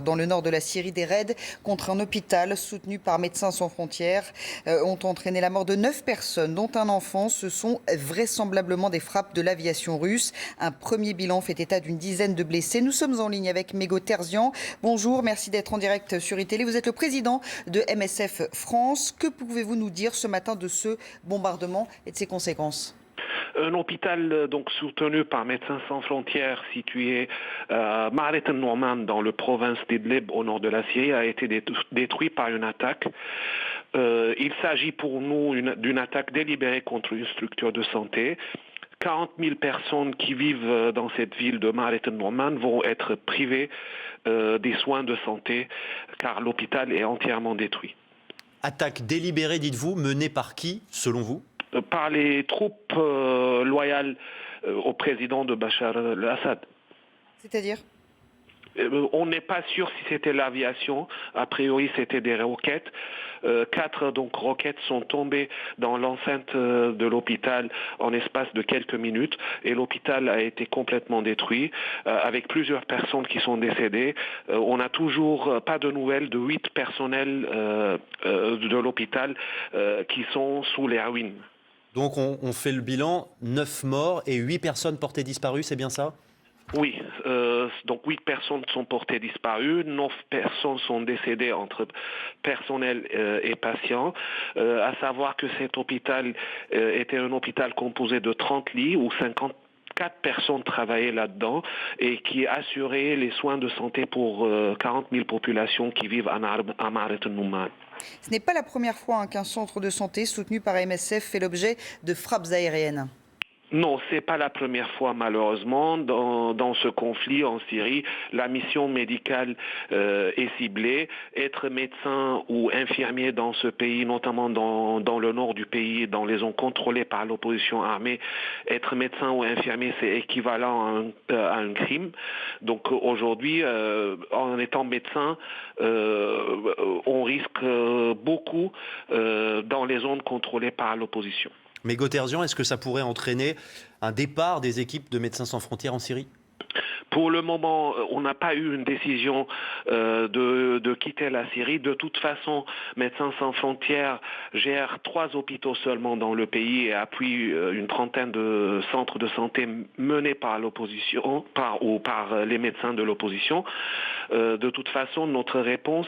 dans le nord de la Syrie. Des raids contre un hôpital soutenu par Médecins sans frontières ont entraîné la mort de 9 personnes, dont un enfant. Ce sont vraisemblablement des frappes de l'aviation russe. Un premier bilan fait état d'une dizaine de blessés. Nous sommes en ligne avec Mego Terzian. Bonjour, merci d'être en direct sur iTélé. Vous êtes le président de MSF France. Que pouvez-vous nous dire ce matin de ce bombardement et de ses conséquences ? Un hôpital donc soutenu par Médecins sans frontières situé à Maaret el-Nouman dans la province d'Idlib au nord de la Syrie a été détruit par une attaque. Il s'agit pour nous d'une attaque délibérée contre une structure de santé. 40 000 personnes qui vivent dans cette ville de Maaret el-Nouman vont être privées des soins de santé car l'hôpital est entièrement détruit. Attaque délibérée, dites-vous, menée par qui, selon vous ? Par les troupes loyales au président de Bachar el-Assad. C'est-à-dire ? On n'est pas sûr si c'était l'aviation. A priori, c'était des roquettes. 4 roquettes sont tombées dans l'enceinte de l'hôpital en espace de quelques minutes et l'hôpital a été complètement détruit avec plusieurs personnes qui sont décédées. On n'a toujours pas de nouvelles de 8 personnels de l'hôpital qui sont sous les ruines. Donc on fait le bilan, 9 morts et 8 personnes portées disparues, c'est bien ça ? Oui, donc 8 personnes sont portées disparues, 9 personnes sont décédées entre personnel et patients. À savoir que cet hôpital était un hôpital composé de 30 lits où 54 personnes travaillaient là-dedans et qui assuraient les soins de santé pour 40 000 populations qui vivent à Maaret el-Nouman. Ce n'est pas la première fois qu'un centre de santé soutenu par MSF fait l'objet de frappes aériennes. Non, c'est pas la première fois malheureusement. Dans ce conflit en Syrie, la mission médicale est ciblée. Être médecin ou infirmier dans ce pays, notamment dans le nord du pays, dans les zones contrôlées par l'opposition armée, être médecin ou infirmier, c'est équivalent à un crime. Donc aujourd'hui, en étant médecin, on risque beaucoup dans les zones contrôlées par l'opposition. Mego Terzian, est-ce que ça pourrait entraîner un départ des équipes de Médecins sans frontières en Syrie ? Pour le moment, on n'a pas eu une décision de quitter la Syrie. De toute façon, Médecins sans frontières gère 3 hôpitaux seulement dans le pays et appuie une trentaine de centres de santé menés par l'opposition ou par les médecins de l'opposition. De toute façon, notre réponse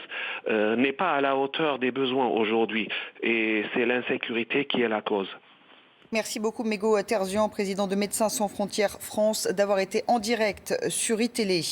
n'est pas à la hauteur des besoins aujourd'hui et c'est l'insécurité qui est la cause. Merci beaucoup Mego Terzian, président de Médecins sans frontières France, d'avoir été en direct sur iTélé.